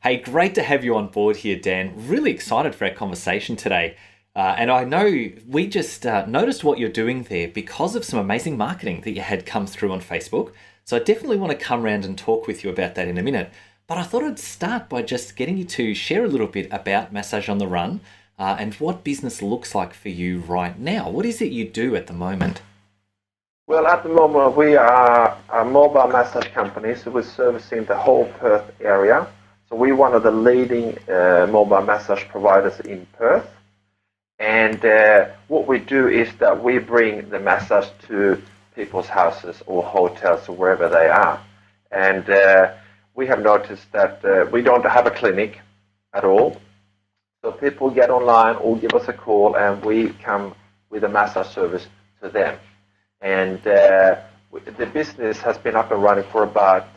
Hey, great to have you on board here, Dan. Really excited for our conversation today. And I know we just noticed what you're doing there because of some amazing marketing that you had come through on Facebook. So I definitely want to come around and talk with you about that in a minute. But I thought I'd start by just getting you to share a little bit about Massage on the Run and what business looks like for you right now. What is it you do at the moment? Well, at the moment, we are a mobile massage company, so we're servicing the whole Perth area. So we're one of the leading mobile massage providers in Perth. And what we do is that we bring the massage to people's houses or hotels or wherever they are. And we have noticed that we don't have a clinic at all. So people get online or give us a call, and we come with a massage service to them. And the business has been up and running for about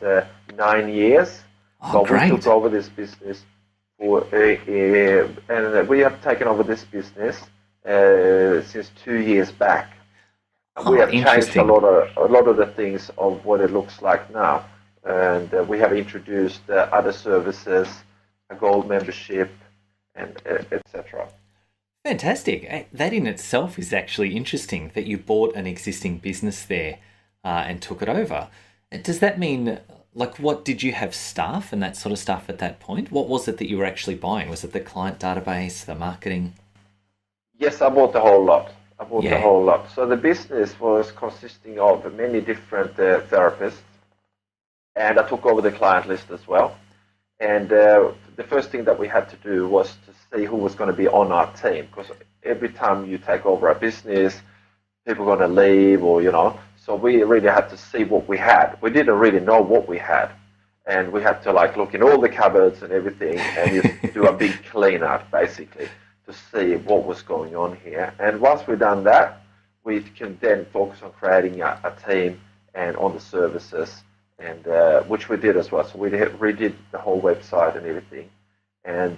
9 years. Oh, So we great. took over this business and we have taken over this business since 2 years back. And we Oh, have changed interesting. a lot of the things of what it looks like now. And we have introduced other services, a gold membership, and etc. Fantastic. That in itself is actually interesting that you bought an existing business there and took it over. Does that mean, like, what did you have staff and that sort of stuff at that point? What was it that you were actually buying? Was it the client database, the marketing? Yes, I bought the whole lot. I bought the Yeah. whole lot. So the business was consisting of many different therapists, and I took over the client list as well. And the first thing that we had to do was to see who was going to be on our team, because every time you take over a business, people are going to leave, or So we really had to see what we had. We didn't really know what we had, and we had to like look in all the cupboards and everything, and just do a big clean out basically to see what was going on here. And once we've done that, we can then focus on creating a team and on the services, and which we did as well. So we redid the whole website and everything, and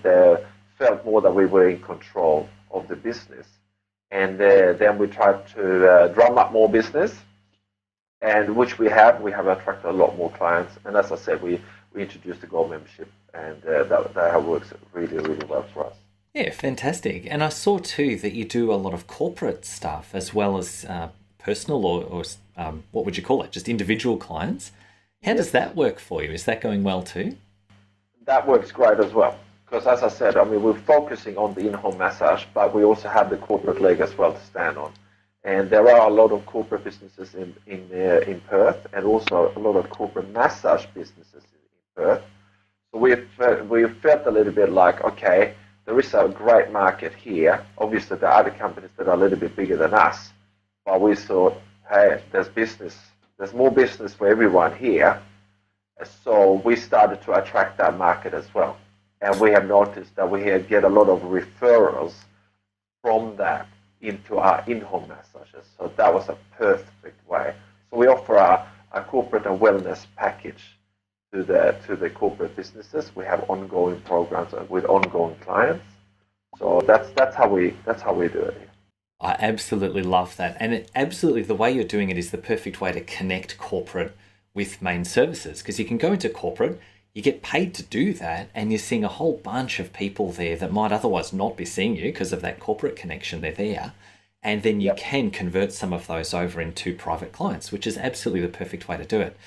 felt more that we were in control of the business. And then we tried to drum up more business, and which we have attracted a lot more clients. And as I said, we introduced the gold membership, and that works really, really well for us. Yeah, fantastic. And I saw too that you do a lot of corporate stuff as well as personal or what would you call it? Just individual clients. How does Yes. that work for you? Is that going well too? That works great as well. Because as I said, I mean, we're focusing on the in-home massage, but we also have the corporate leg as well to stand on. And there are a lot of corporate businesses in Perth, and also a lot of corporate massage businesses in Perth. So we felt a little bit like, okay, there is a great market here. Obviously, there are other companies that are a little bit bigger than us, but we thought, hey, there's more business for everyone here. So we started to attract that market as well. And we have noticed that get a lot of referrals from that into our in-home massages. So that was a perfect way. So we offer a corporate and wellness package to the corporate businesses. We have ongoing programs with ongoing clients. So that's how we do it here. I absolutely love that. And absolutely, the way you're doing it is the perfect way to connect corporate with main services because you can go into corporate, you get paid to do that, and you're seeing a whole bunch of people there that might otherwise not be seeing you because of that corporate connection. They're there. And then you Yep. can convert some of those over into private clients, which is absolutely the perfect way to do it.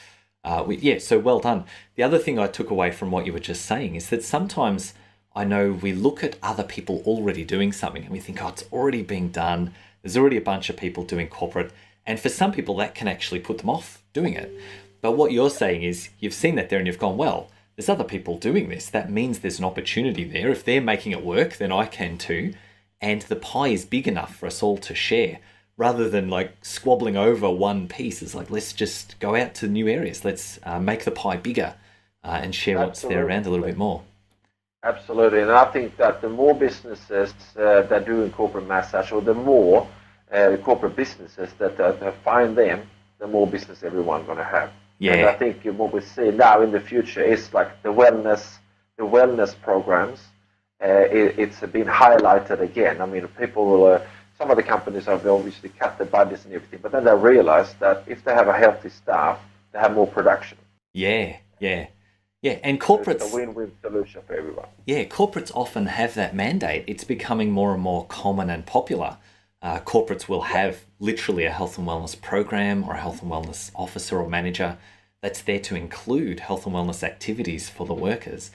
Yeah, so well done. The other thing I took away from what you were just saying is that sometimes I know we look at other people already doing something and we think, oh, it's already being done. There's already a bunch of people doing corporate. And for some people, that can actually put them off doing it. But what you're saying is you've seen that there and you've gone, well, there's other people doing this. That means there's an opportunity there. If they're making it work, then I can too. And the pie is big enough for us all to share rather than like squabbling over one piece. It's like, let's just go out to new areas. Let's make the pie bigger and share what's there around a little Absolutely. bit more. Absolutely. And I think that the more businesses that do in corporate massage, or the more corporate businesses that find them, the more business everyone going to have. And I Yeah. think what we see now in the future is like the wellness programs. It's been highlighted again. I mean, some of the companies have obviously cut the budgets and everything, but then they realize that if they have a healthy staff, they have more production. Yeah. Yeah. Yeah, and So it's a corporates, win-win solution for everyone. yeah, corporates often have that mandate. It's becoming more and more common and popular. Corporates will Yeah, have literally a health and wellness program or a health and wellness officer or manager that's there to include health and wellness activities for the workers.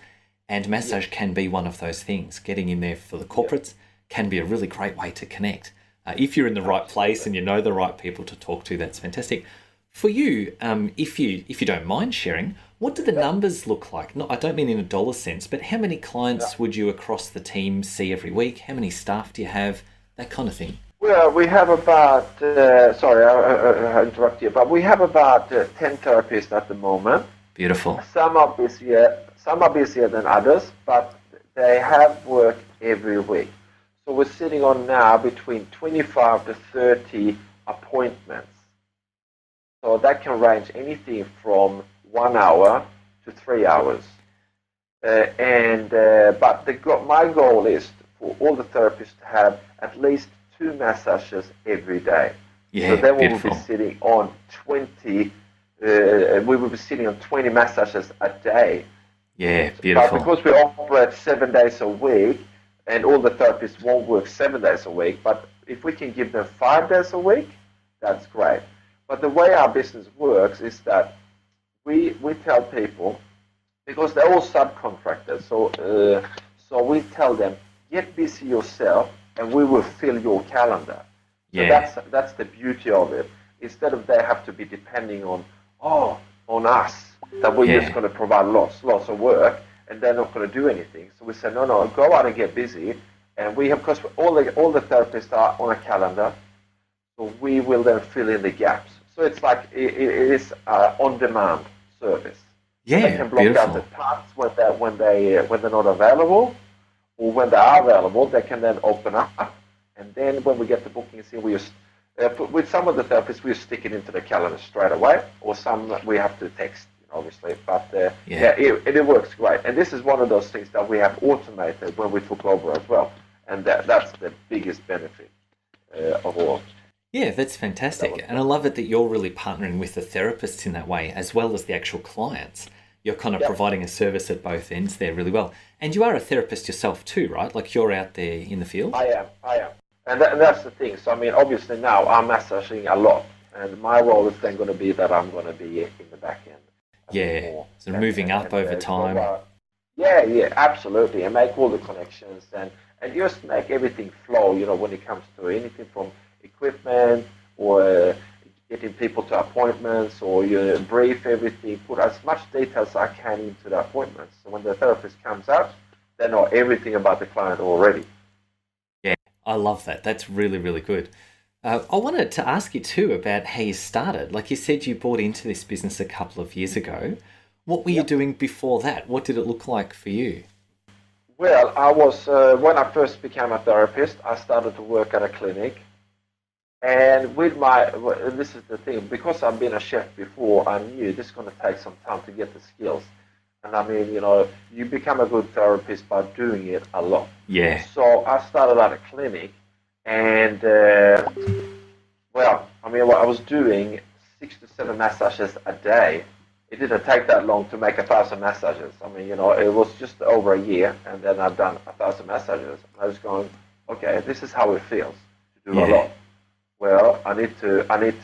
And yeah, massage can be one of those things. Getting in there for the yeah, corporates can be a really great way to connect. If you're in the right place absolutely. and you know the right people to talk to, that's fantastic. For you, if you don't mind sharing, what do the Yeah, numbers look like? Not, I don't mean in a dollar sense, but how many yeah. clients would you across the team see every week? How many staff do you have? That kind of thing. Well, we have about, sorry, I interrupt you, but we have about 10 therapists at the moment. Beautiful. Some are busier than others, but they have work every week. So we're sitting on now between 25 to 30 appointments. So that can range anything from 1 hour to 3 hours. But my goal is for all the therapists to have at least two massages every day. So Yeah, then we will be beautiful. sitting on 20. We will be sitting on 20 massages a day. Yeah, But beautiful. because we operate 7 days a week, and all the therapists won't work 7 days a week, but if we can give them 5 days a week, that's great. But the way our business works is that we tell people, because they're all subcontractors. So we tell them, get busy yourself, and we will fill your calendar. So Yeah, that's the beauty of it. Instead of they have to be depending on us, that we're just yeah, going to provide lots of work, and they're not going to do anything. So we say, no, go out and get busy, and we have, because all the therapists are on a calendar, so we will then fill in the gaps. So it's like it is on-demand service. So they yeah, can block out the beautiful. parts when they're not available, or when they are available, they can then open up. And then when we get the bookings in, with some of the therapists we stick it into the calendar straight away, or some we have to text, obviously. But Yeah. yeah, it works great. And this is one of those things that we have automated when we took over as well, and that's the biggest benefit of all. Yeah, that's That was fantastic. And I great. love it that you're really partnering with the therapists in that way, as well as the actual clients. You're kind of Yep. providing a service at both ends there really well. And you are a therapist yourself too, right? Like you're out there in the field? I am, and that's the thing. So I mean, obviously now I'm massaging a lot, and my role is then going to be that I'm going to be in the back end a bit Yeah. more, So moving up over go time. yeah, yeah, absolutely, and make all the connections and just make everything flow. When it comes to anything from equipment or getting people to appointments, or you brief everything, put as much detail as I can into the appointments. So when the therapist comes out, they know everything about the client already. Yeah, I love that. That's really, really good. I wanted to ask you too about how you started. Like you said, you bought into this business a couple of years ago. What were you Yep. doing before that? What did it look like for you? Well, I was when I first became a therapist, I started to work at a clinic, and this is the thing, because I've been a chef before, I knew this is going to take some time to get the skills. And I mean, you become a good therapist by doing it a lot. Yeah. So I started at a clinic, and well, I mean, what I was doing 6 to 7 massages a day. It didn't take that long to make 1,000 massages. I mean, it was just over a year, and then I've done 1,000 massages. I was going, okay, this is how it feels to do a Yeah. lot. Well, I need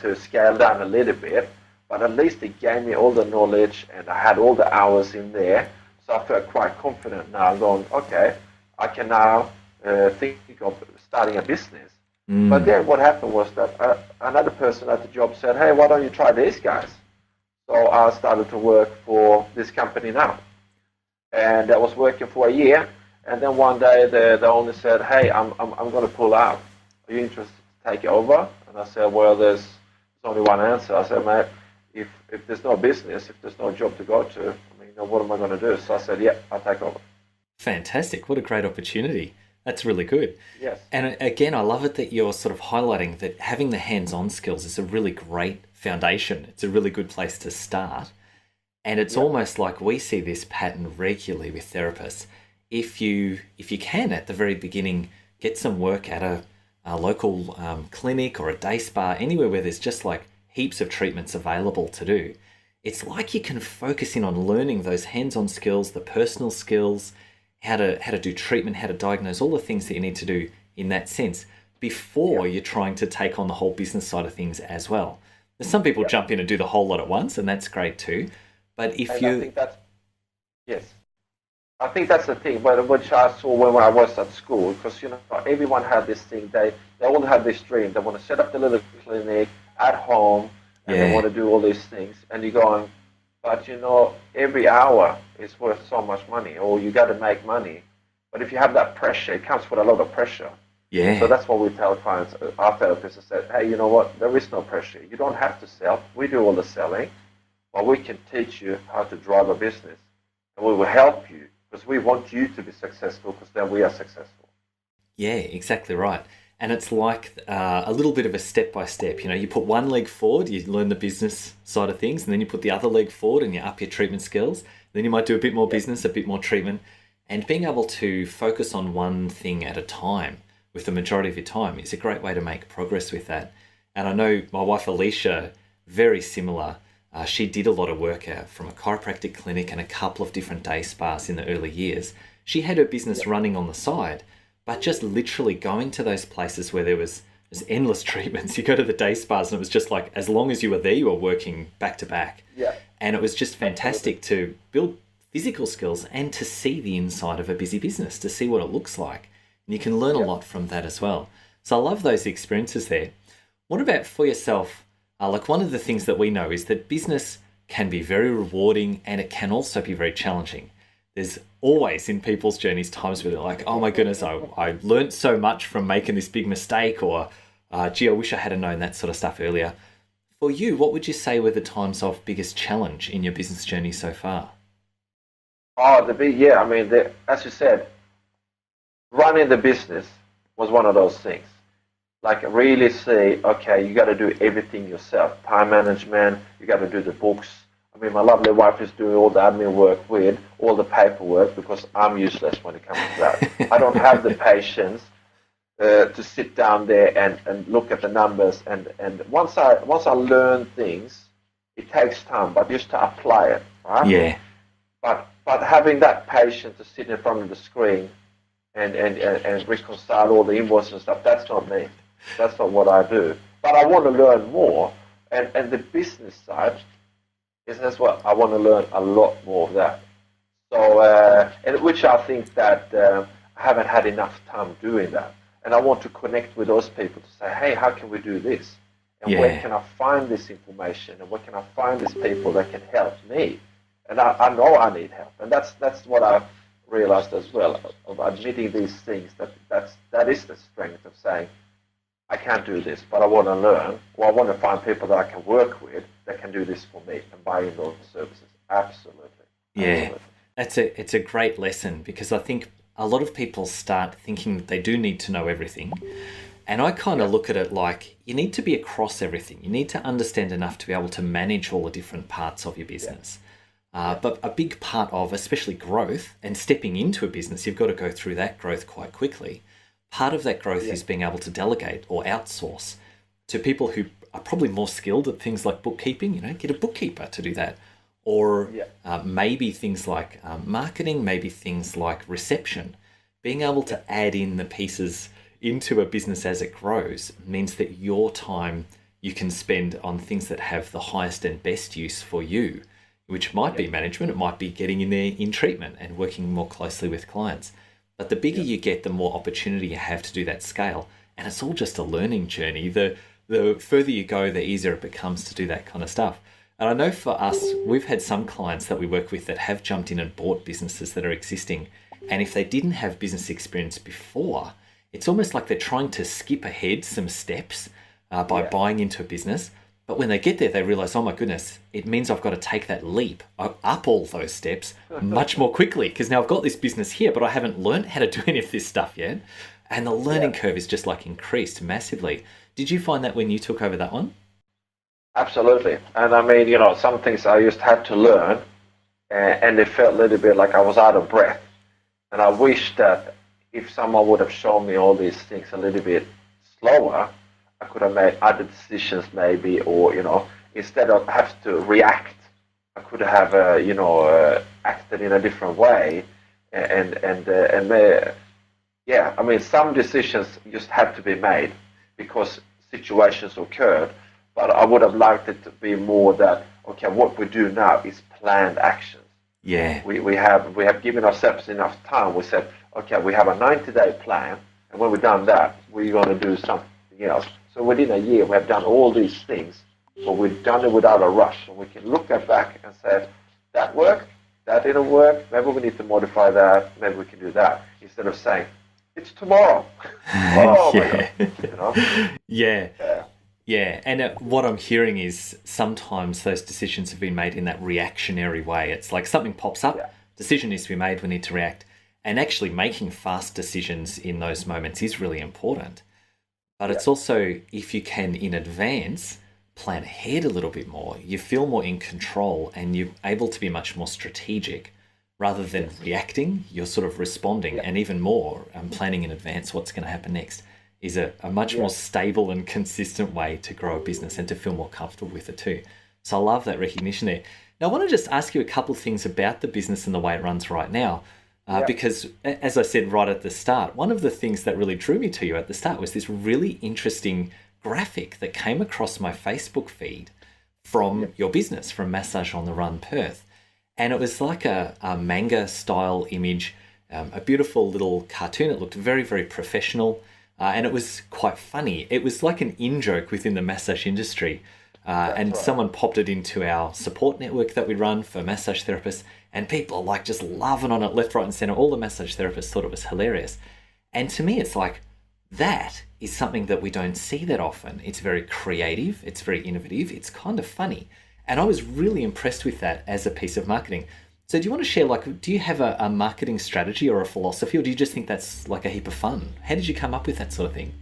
to scale down a little bit, but at least it gave me all the knowledge, and I had all the hours in there, so I felt quite confident now. Going, okay, I can now think of starting a business. But Mm. then what happened was that another person at the job said, "Hey, why don't you try these guys?" So I started to work for this company now, and I was working for a year. And then one day the owner said, "Hey, I'm going to pull out. Are you interested to take over?" And I said, "Well, there's only one answer." I said, "Mate, if there's no business, if there's no job to go to, I mean, what am I going to do?" So I said, "Yeah, I'll take over." Fantastic. What a great opportunity. That's really good. Yes. And again, I love it that you're sort of highlighting that having the hands on skills is a really great foundation. It's a really good place to start. And it's Yep. almost like we see this pattern regularly with therapists. If you can at the very beginning get some work at a local clinic or a day spa, anywhere where there's just like heaps of treatments available to do, it's like you can focus in on learning those hands-on skills, the personal skills, how to do treatment, how to diagnose, all the things that you need to do in that sense before you're trying to take on the whole business side of things as well. There's some people jump in and do the whole lot at once, and that's great too. But if And you, I think that's, yes, I think that's the thing, which I saw when I was at school, because everyone had this thing. They all had this dream. They want to set up the little clinic at home, and they want to do all these things. And you're going, but every hour is worth so much money, or you got to make money. But if you have that pressure, it comes with a lot of pressure. So that's what we tell clients, our therapists, said, hey, you know what? There is no pressure. You don't have to sell. We do all the selling, but we can teach you how to drive a business, and we will help you because we want you to be successful, because then we are successful. Yeah, exactly right. And it's like a little bit of a step-by-step. You put one leg forward, you learn the business side of things, and then you put the other leg forward and you up your treatment skills. Then you might do a bit more business, a bit more treatment, and being able to focus on one thing at a time with the majority of your time is a great way to make progress with that. And I know my wife Alicia, very similar. She did a lot of work out from a chiropractic clinic and a couple of different day spas in the early years. She had her business running on the side, but just literally going to those places where there's endless treatments. You go to the day spas and it was just like, as long as you were there, you were working back to back. Yeah. And it was just fantastic to build physical skills and to see the inside of a busy business, to see what it looks like. And you can learn a lot from that as well. So I love those experiences there. What about for yourself? Like one of the things that we know is that business can be very rewarding and it can also be very challenging. There's always in people's journeys times where they're like, oh my goodness, I learned so much from making this big mistake, or gee, I wish I had known that sort of stuff earlier. For you, what would you say were the times of biggest challenge in your business journey so far? Oh, as you said, running the business was one of those things. Like really say, okay, you got to do everything yourself. Time management, you got to do the books. My lovely wife is doing all the admin work with all the paperwork, because I'm useless when it comes to that. I don't have the patience to sit down there and look at the numbers. And once I learn things, it takes time, but just to apply it, right? Yeah. But having that patience to sit in front of the screen and reconcile all the invoices and stuff, that's not me. That's not what I do. But I want to learn more. And the business side is as well. I want to learn a lot more of that. So, and which I think that I haven't had enough time doing that. And I want to connect with those people to say, hey, how can we do this? And where can I find this information? And where can I find these people that can help me? And I know I need help. And that's what I realized as well, of admitting these things, that is the strength of saying, I can't do this, but I want to learn, or I want to find people that I can work with that can do this for me and buy in those services. Absolutely. Yeah, it's a great lesson, because I think a lot of people start thinking that they do need to know everything. And I kind of look at it like you need to be across everything. You need to understand enough to be able to manage all the different parts of your business. But a big part of, especially growth and stepping into a business, you've got to go through that growth quite quickly. Part of that growth is being able to delegate or outsource to people who are probably more skilled at things like bookkeeping. Get a bookkeeper to do that. Or maybe things like marketing, maybe things like reception. Being able to add in the pieces into a business as it grows means that your time you can spend on things that have the highest and best use for you, which might be management, it might be getting in there in treatment and working more closely with clients. But the bigger you get, the more opportunity you have to do that scale. And it's all just a learning journey. The further you go, the easier it becomes to do that kind of stuff. And I know for us, we've had some clients that we work with that have jumped in and bought businesses that are existing. And if they didn't have business experience before, it's almost like they're trying to skip ahead some steps by buying into a business. But when they get there, they realize, oh my goodness, it means I've got to take that leap up all those steps much more quickly, because now I've got this business here, but I haven't learned how to do any of this stuff yet. And the learning curve is just like increased massively. Did you find that when you took over that one? Absolutely. And some things I just had to learn, and it felt a little bit like I was out of breath. And I wish that if someone would have shown me all these things a little bit slower, I could have made other decisions maybe, or, instead of have to react I could have, acted in a different way, and yeah, I mean, some decisions just had to be made because situations occurred. But I would have liked it to be more that, okay, what we do now is planned actions. Yeah. We have given ourselves enough time. We said, okay, we have a 90-day plan, and when we've done that, we're going to do something else. So within a year, we have done all these things, but we've done it without a rush, and we can look back and say, that worked, that didn't work. Maybe we need to modify that. Maybe we can do that instead of saying it's tomorrow. Oh my God, Yeah. you know. Yeah. Yeah. Yeah, and what I'm hearing is sometimes those decisions have been made in that reactionary way. It's like something pops Yeah. up, decision needs to be made, we need to react. And actually making fast decisions in those moments is really important. But Yeah. it's also, if you can in advance plan ahead a little bit more, you feel more in control and you're able to be much more strategic rather than reacting. You're sort of responding, Yeah. and even more planning in advance what's going to happen next is a much Yeah. more stable and consistent way to grow a business and to feel more comfortable with it too. So I love that recognition there. Now, I want to just ask you a couple of things about the business and the way it runs right now. Yeah. Because, as I said right at the start, one of the things that really drew me to you at the start was this really interesting graphic that came across my Facebook feed from Yeah. your business, from Massage on the Run Perth. And it was like a manga style image, a beautiful little cartoon. It looked very, very professional. And it was quite funny. It was like an in-joke within the massage industry. And right. someone popped it into our support network that we run for massage therapists. And people are like just loving on it left, right, and center. All the massage therapists thought it was hilarious. And to me, it's like, that is something that we don't see that often. It's very creative. It's very innovative. It's kind of funny. And I was really impressed with that as a piece of marketing. So do you want to share, like, do you have a marketing strategy or a philosophy, or do you just think that's like a heap of fun? How did you come up with that sort of thing?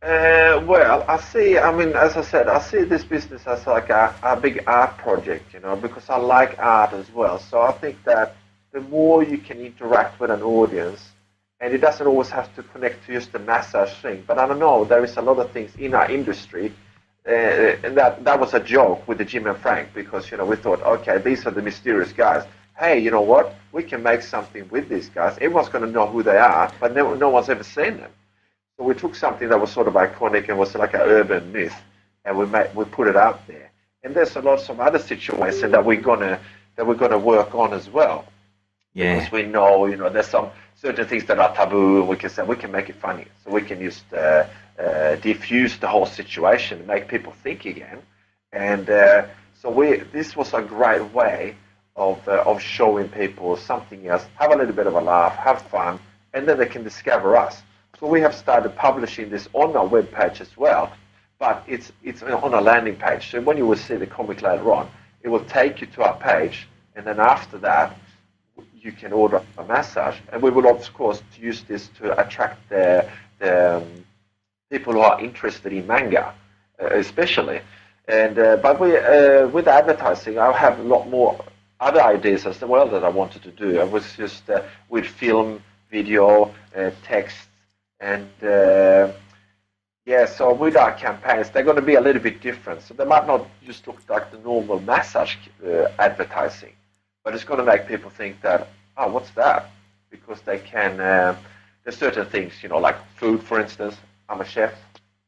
Well, I mean, as I said, I see this business as like a big art project, because I like art as well. So I think that the more you can interact with an audience, and it doesn't always have to connect to just the massage thing, but I don't know, there is a lot of things in our industry, and that was a joke with the Jim and Frank, because, we thought, okay, these are the mysterious guys. Hey, you know what? We can make something with these guys. Everyone's going to know who they are, but no one's ever seen them. So we took something that was sort of iconic and was like an urban myth, and we put it out there. And there's a lot of other situations that we're gonna work on as well, Yeah. because we know, there's some certain things that are taboo, and we can say we can make it funny, so we can just diffuse the whole situation and make people think again. And so this was a great way of showing people something else, have a little bit of a laugh, have fun, and then they can discover us. So we have started publishing this on our webpage as well, but it's on a landing page. So when you will see the comic later on, it will take you to our page, and then after that, you can order a massage. And we will, of course, use this to attract the people who are interested in manga, especially. And but with advertising, I have a lot more other ideas as well that I wanted to do. I was just with film, video, text, and yeah. So with our campaigns, they're going to be a little bit different. So they might not just look like the normal massage advertising, but it's going to make people think that, oh, what's that? Because they can. There's certain things, like food, for instance. I'm a chef,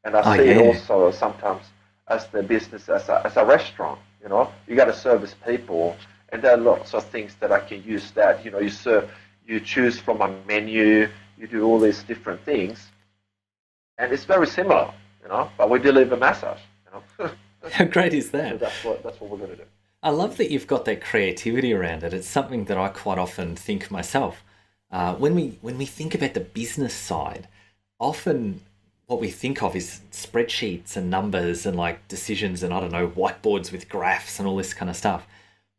and Oh, I see it yeah. also sometimes as the business as a restaurant. You got to service people, and there are lots of things that I can use. That you choose from a menu, you do all these different things, and it's very similar. But we deliver massage. How great is So that? that's what we're going to do. I love that you've got that creativity around it. It's something that I quite often think myself. When we think about the business side, often what we think of is spreadsheets and numbers and like decisions and I don't know, whiteboards with graphs and all this kind of stuff.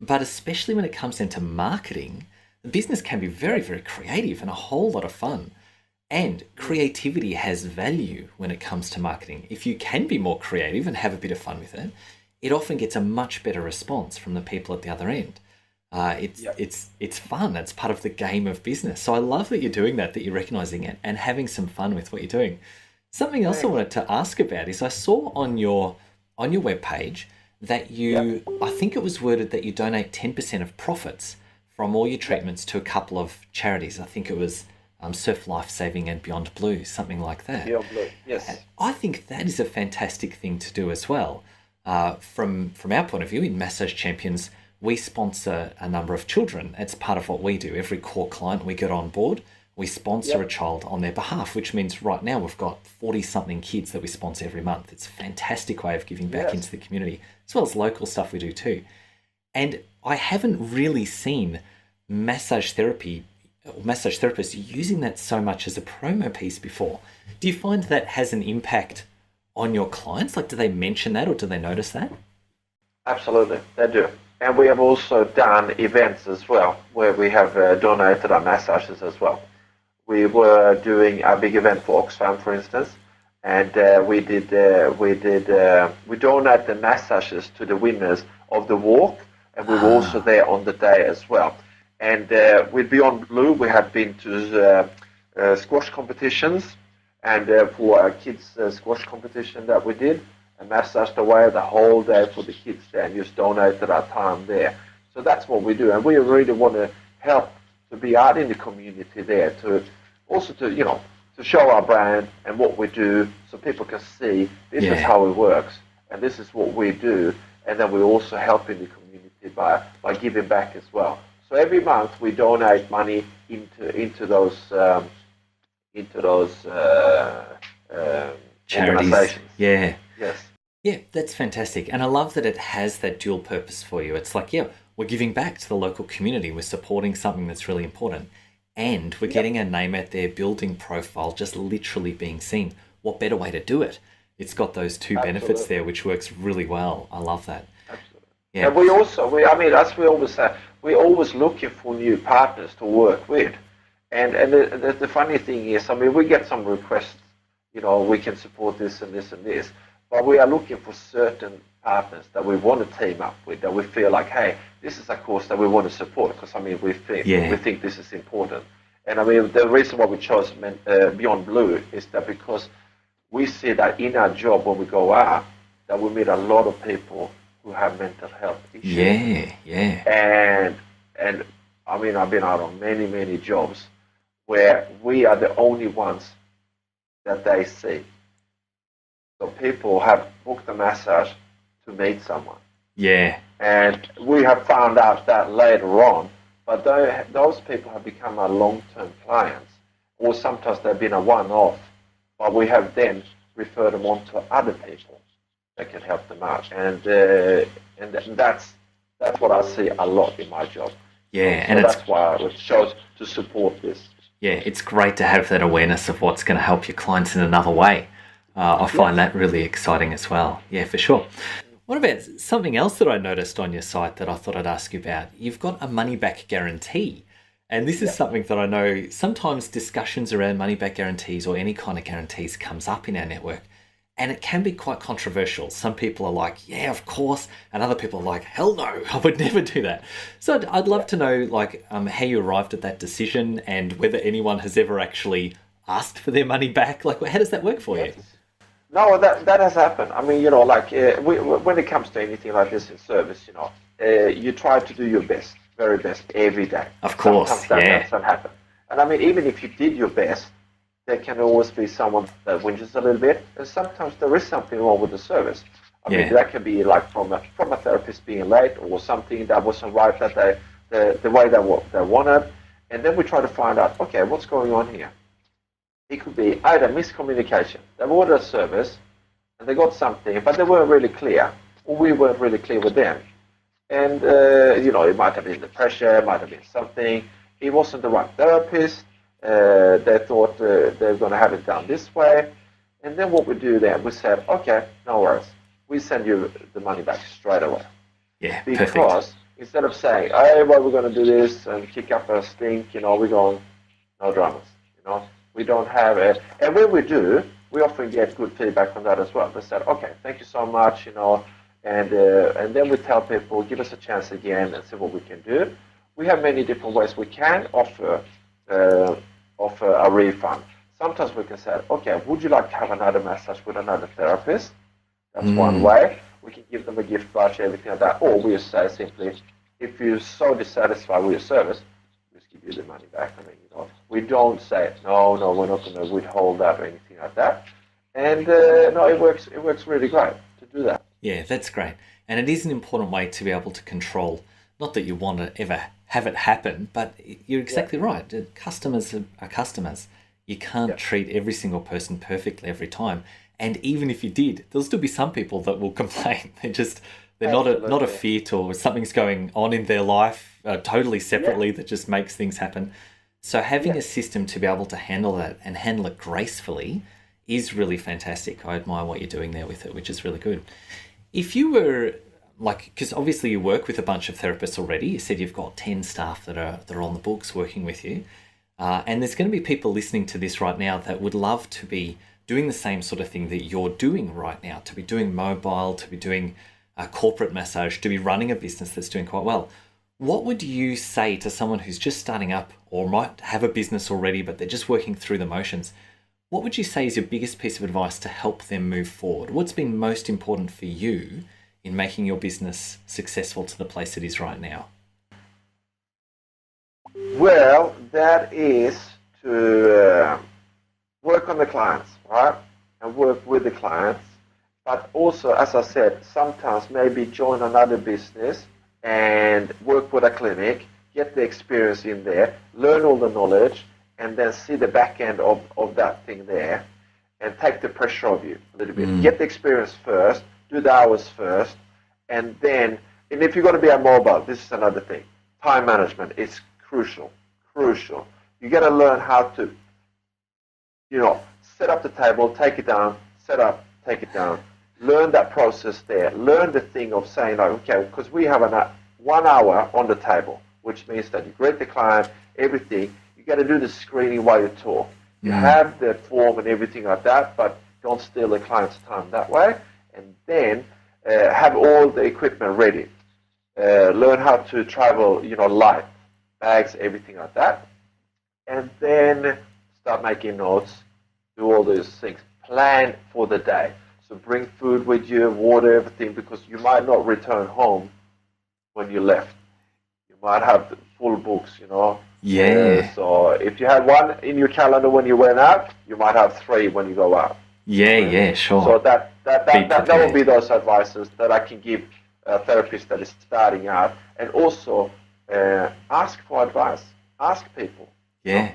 But especially when it comes into marketing, the business can be very, very creative and a whole lot of fun. And creativity has value when it comes to marketing. If you can be more creative and have a bit of fun with it, it often gets a much better response from the people at the other end. It's Yeah. it's fun. It's part of the game of business. So I love that you're doing that you're recognizing it and having some fun with what you're doing. Something else I Thanks. wanted to ask about is I saw on your webpage that you, I think it was worded that you donate 10% of profits from all your treatments to a couple of charities. I think it was Surf Life Saving and Beyondblue, something like that. Beyondblue, yes. And I think that is a fantastic thing to do as well. From our point of view, in Massage Champions, we sponsor a number of children. It's part of what we do. Every core client we get on board, we sponsor a child on their behalf, which means right now we've got 40-something kids that we sponsor every month. It's a fantastic way of giving back into the community, as well as local stuff we do too. And I haven't really seen massage therapists using that so much as a promo piece before. Do you find that has an impact on your clients? Like, do they mention that or do they notice that? Absolutely, they do. And we have also done events as well, where we have donated our massages as well. We were doing a big event for Oxfam, for instance, and we donated the massages to the winners of the walk, and we were also there on the day as well. And with Beyondblue, we have been to squash competitions, and for our kids' squash competition that we did, and massaged away the whole day for the kids there, and just donated our time there. So that's what we do, and we really want to help to be out in the community there, to also to show our brand and what we do, so people can see this is how it works, and this is what we do, and then we also help in the community by giving back as well. So every month we donate money into those charities. Organizations. Yeah. Yes. Yeah, that's fantastic. And I love that it has that dual purpose for you. It's like, we're giving back to the local community. We're supporting something that's really important. And we're getting our name out there, building profile, just literally being seen. What better way to do it? It's got those two benefits there, which works really well. I love that. Absolutely. Yeah. And we also, as we always say, we're always looking for new partners to work with. And the funny thing is, we get some requests, we can support this and this and this, but we are looking for certain partners that we want to team up with, that we feel like, hey, this is a cause that we want to support, because we think this is important. And the reason why we chose Beyondblue is that because we see that in our job when we go out, that we meet a lot of people who have mental health issues. And I've been out on many jobs where we are the only ones that they see. So people have booked a massage to meet someone. Yeah. And we have found out that later on, but those people have become our long-term clients, or sometimes they've been a one-off, but we have then referred them on to other people that can help them out. And that's what I see a lot in my job. Yeah, so that's why I chose to support this. Yeah, it's great to have that awareness of what's going to help your clients in another way. I find that really exciting as well. Yeah, for sure. What about something else that I noticed on your site that I thought I'd ask you about? You've got a money-back guarantee. And this is something that I know sometimes discussions around money-back guarantees or any kind of guarantees comes up in our network. And it can be quite controversial. Some people are like, yeah, of course. And other people are like, hell no, I would never do that. So I'd love to know how you arrived at that decision and whether anyone has ever actually asked for their money back. Like, how does that work for you? No, that has happened. When it comes to anything like this in service, you try to do your best, very best, every day. Of course, sometimes that doesn't happen. And even if you did your best, there can always be someone that whinges a little bit, and sometimes there is something wrong with the service. That can be like from a therapist being late, or something that wasn't right that the way they wanted, and then we try to find out, okay, what's going on here? It could be either miscommunication. They ordered a service and they got something, but they weren't really clear, or we weren't really clear with them. And it might have been the pressure, it might have been something. It wasn't the right therapist. They thought they were going to have it done this way. And then what we do then, we said, okay, no worries. We send you the money back straight away. Yeah, because perfect. Instead of saying, hey, well, we're going to do this and kick up a stink, we're going, no dramas, We don't have it. And when we do, we often get good feedback from that as well. They said, okay, thank you so much, and then we tell people, give us a chance again and see what we can do. We have many different ways we can offer a refund. Sometimes we can say, okay, would you like to have another massage with another therapist? That's one way. we can give them a gift voucher, everything like that. Or we just say simply, if you're so dissatisfied with your service, we just give you the money back. I mean, we don't say, no, we're not going to withhold that or anything like that. And no, it works really great to do that. Yeah, that's great. And it is an important way to be able to control, not that you want to ever have it happen, but you're exactly right. Customers are customers. You can't treat every single person perfectly every time. And even if you did, there'll still be some people that will complain. They're not a fit, or something's going on in their life totally separately that just makes things happen. So having a system to be able to handle that and handle it gracefully is really fantastic. I admire what you're doing there with it, which is really good. If you were because obviously you work with a bunch of therapists already. You said you've got 10 staff that are on the books working with you. And there's going to be people listening to this right now that would love to be doing the same sort of thing that you're doing right now, to be doing mobile, to be doing corporate massage, to be running a business that's doing quite well. What would you say to someone who's just starting up or might have a business already, but they're just working through the motions? What would you say is your biggest piece of advice to help them move forward? What's been most important for you in making your business successful to the place it is right now? Well, that is to work on the clients, right? And work with the clients. But also, as I said, sometimes maybe join another business and work with a clinic, get the experience in there, learn all the knowledge, and then see the back end of that thing there, and take the pressure off you a little bit. Get the experience first, do the hours first, and then, and if you're going to be a mobile, this is another thing. Time management is crucial. You got to learn how to, set up the table, take it down, set up, take it down. Learn that process there. Learn the thing of saying, okay, because we have 1 hour on the table, which means that you greet the client, everything. You got to do the screening while you talk. You have the form and everything like that, but don't steal the client's time that way. And then have all the equipment ready. Learn how to travel, light, bags, everything like that. And then start making notes, do all those things. Plan for the day. So bring food with you, water, everything, because you might not return home when you left. You might have full books, Yeah. So if you had one in your calendar when you went out, you might have 3 when you go out. Yeah, sure. So that will be those advices that I can give a therapist that is starting out, and also ask for advice. Ask people. Yeah.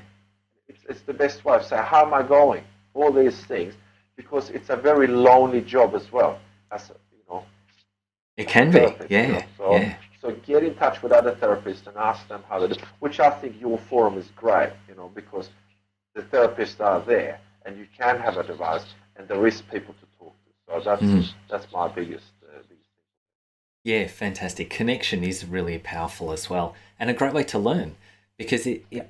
It's the best way of saying, how am I going? All these things, because it's a very lonely job as well. It can be. Yeah. So get in touch with other therapists and ask them how they do, which I think your forum is great, because the therapists are there and you can have advice and there is people to talk to. So that's my biggest thing. Yeah, fantastic. Connection is really powerful as well, and a great way to learn, because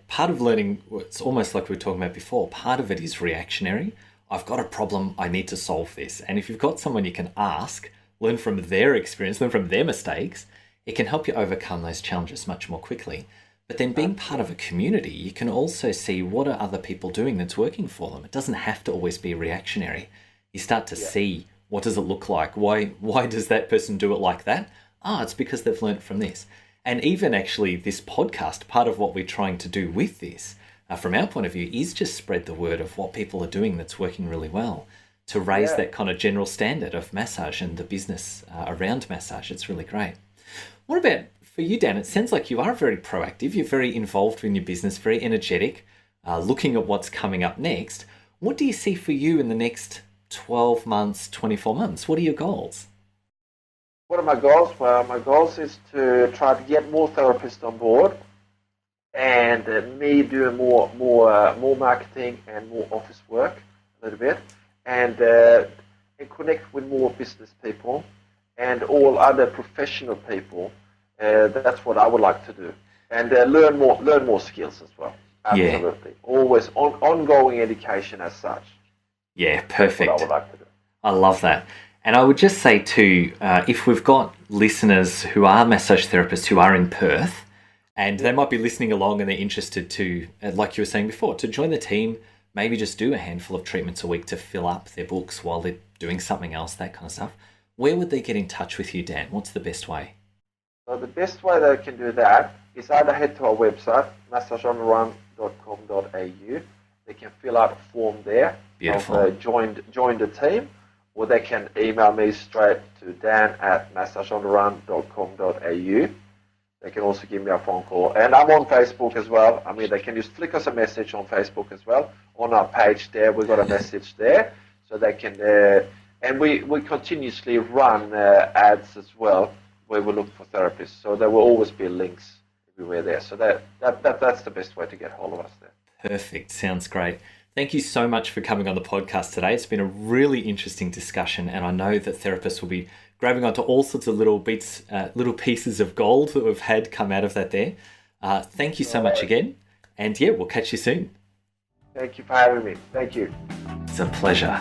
part of learning, it's almost like we were talking about before, part of it is reactionary. I've got a problem, I need to solve this. And if you've got someone you can ask, learn from their experience, learn from their mistakes, it can help you overcome those challenges much more quickly. But then being part of a community, you can also see what are other people doing that's working for them. It doesn't have to always be reactionary. You start to see, what does it look like? Why does that person do it like that? It's because they've learned from this. And even actually this podcast, part of what we're trying to do with this, from our point of view, is just spread the word of what people are doing that's working really well, to raise that kind of general standard of massage and the business around massage. It's really great. What about for you, Dan? It sounds like you are very proactive. You're very involved in your business, very energetic, looking at what's coming up next. What do you see for you in the next 12 months, 24 months? What are your goals? What are my goals? Well, my goals is to try to get more therapists on board, and me doing more marketing and more office work a little bit, and connect with more business people and all other professional people. That's what I would like to do, and learn more skills as well. Absolutely, always ongoing education as such. Yeah, perfect. That's what I would like to do. I love that. And I would just say too, if we've got listeners who are massage therapists who are in Perth, and they might be listening along and they're interested to, like you were saying before, to join the team, maybe just do a handful of treatments a week to fill up their books while they're doing something else, that kind of stuff. where would they get in touch with you, Dan? What's the best way? So the best way they can do that is either head to our website, massageonrun.com.au. They can fill out a form there. Beautiful. Of, join the team, or they can email me straight to dan@massageonrun.com.au. They can also give me a phone call. And I'm on Facebook as well. I mean, they can just flick us a message on Facebook as well. On our page there, we've got a message there. So they can, and we continuously run ads as well where we look for therapists. So there will always be links everywhere there. So that's the best way to get hold of us there. Perfect. Sounds great. Thank you so much for coming on the podcast today. It's been a really interesting discussion, and I know that therapists will be grabbing onto all sorts of little bits, little pieces of gold that we've had come out of that there. Thank you so much again, and yeah, we'll catch you soon. Thank you for having me. Thank you. It's a pleasure.